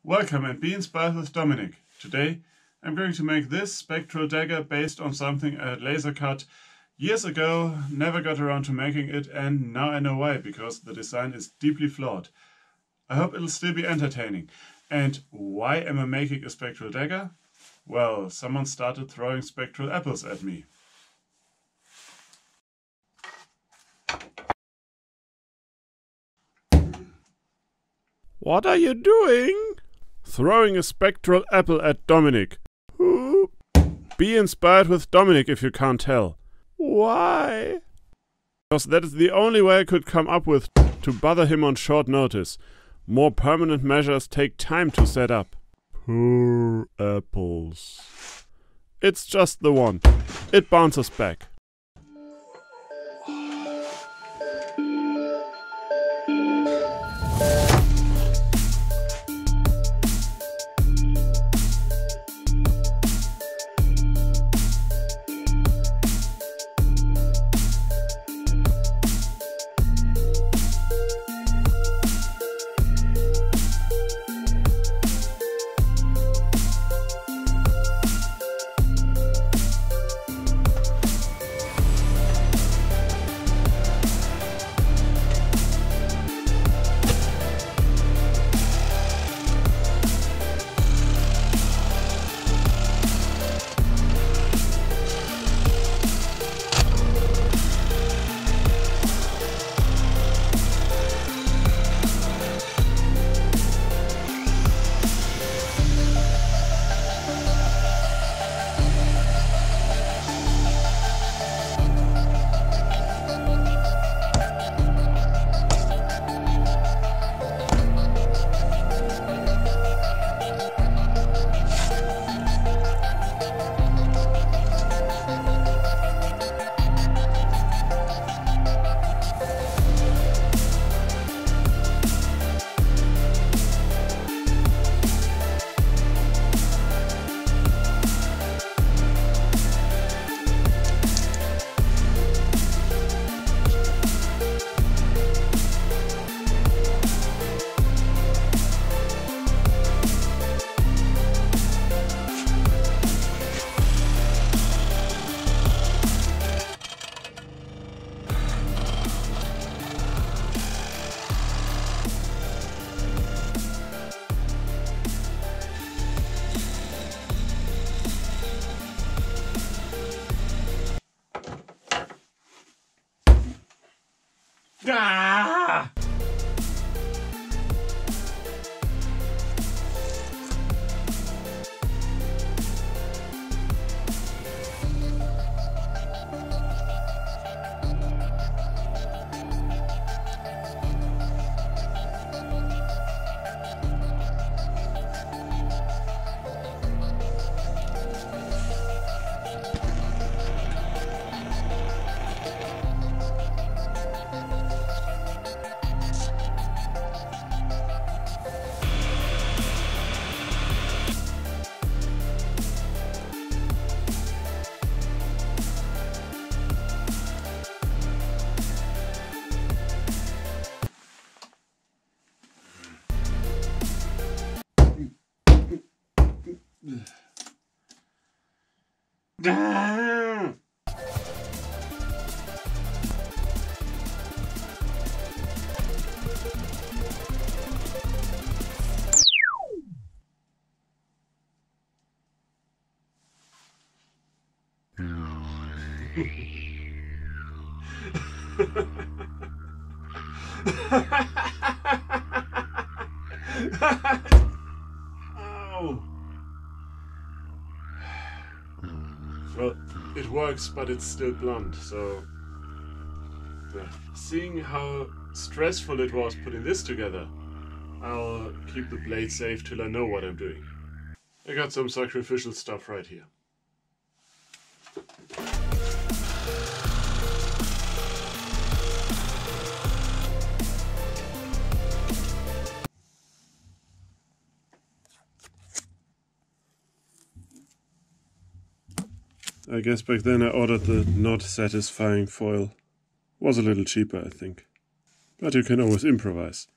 Welcome and be inspired with Dominic. Today I'm going to make this spectral dagger based on something I had laser cut years ago, never got around to making it, and now I know why, because the design is deeply flawed. I hope it'll still be entertaining. And why am I making a spectral dagger? Well, someone started throwing spectral apples at me. What are you doing? Throwing a spectral apple at Dominic. Be inspired with Dominic if you can't tell. Why? Because that is the only way I could come up with to bother him on short notice. More permanent measures take time to set up. Poor apples. It's just the one. It bounces back. Ah! Ah! Ow. Well, it works, but it's still blunt, so... Seeing how stressful it was putting this together, I'll keep the blade safe till I know what I'm doing. I got some sacrificial stuff right here. I guess back then I ordered the not satisfying foil. Was a little cheaper, I think. But you can always improvise.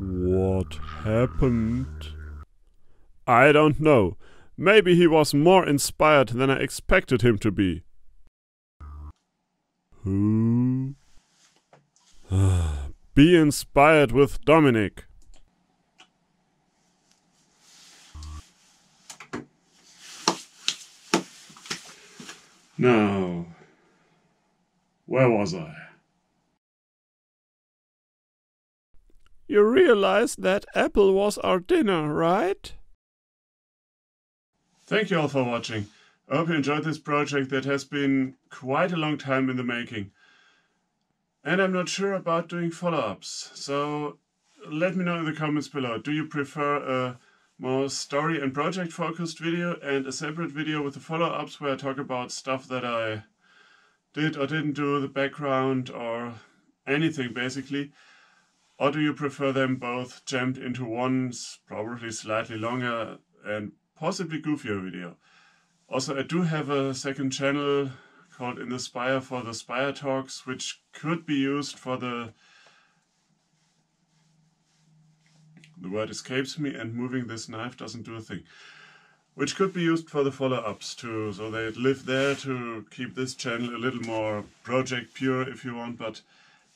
What happened? I don't know. Maybe he was more inspired than I expected him to be. Who? Be inspired with Dominic. Now, where was I? You realize that apple was our dinner, right? Thank you all for watching. I hope you enjoyed this project that has been quite a long time in the making. And I'm not sure about doing follow-ups, so let me know in the comments below. Do you prefer a more story and project focused video and a separate video with the follow-ups where I talk about stuff that I did or didn't do, the background or anything basically? Or do you prefer them both jammed into one, probably slightly longer and possibly goofier video? Also, I do have a second channel called In the Spire for the Spire Talks, which could be used for the word escapes me and moving this knife doesn't do a thing. Which could be used for the follow-ups too, so they live there to keep this channel a little more project pure if you want, but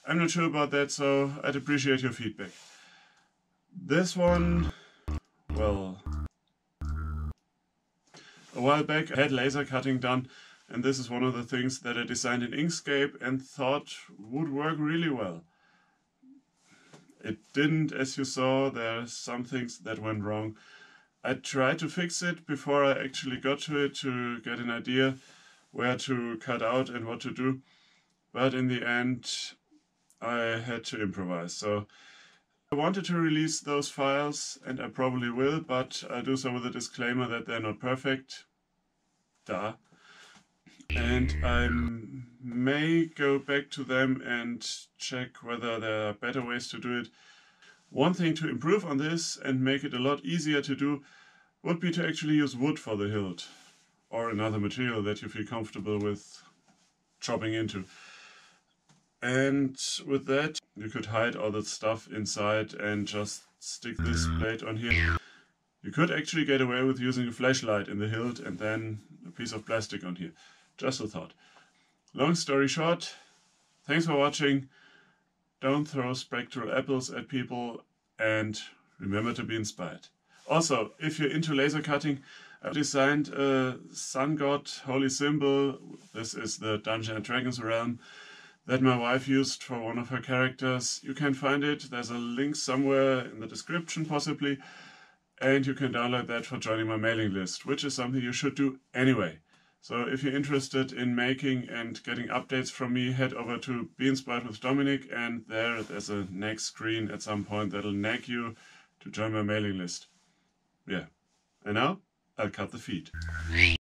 I'm not sure about that, so I'd appreciate your feedback. This one, well, a while back I had laser cutting done, and this is one of the things that I designed in Inkscape and thought would work really well. It didn't, as you saw. There's some things that went wrong. I tried to fix it before I actually got to it to get an idea where to cut out and what to do, but in the end I had to improvise. So I wanted to release those files, and I probably will, but I do so with a disclaimer that they're not perfect. Duh. And I may go back to them and check whether there are better ways to do it. One thing to improve on this and make it a lot easier to do would be to actually use wood for the hilt, or another material that you feel comfortable with chopping into. And with that, you could hide all that stuff inside and just stick this blade on here. You could actually get away with using a flashlight in the hilt and then a piece of plastic on here. Just a thought. Long story short, thanks for watching. Don't throw spectral apples at people and remember to be inspired. Also, if you're into laser cutting, I've designed a sun god holy symbol. This is the Dungeons & Dragons realm that my wife used for one of her characters. You can find it. There's a link somewhere in the description possibly. And you can download that for joining my mailing list, which is something you should do anyway. So if you're interested in making and getting updates from me, head over to Be Inspired with Dominic, and there's a next screen at some point that'll nag you to join my mailing list. Yeah. And now, I'll cut the feed.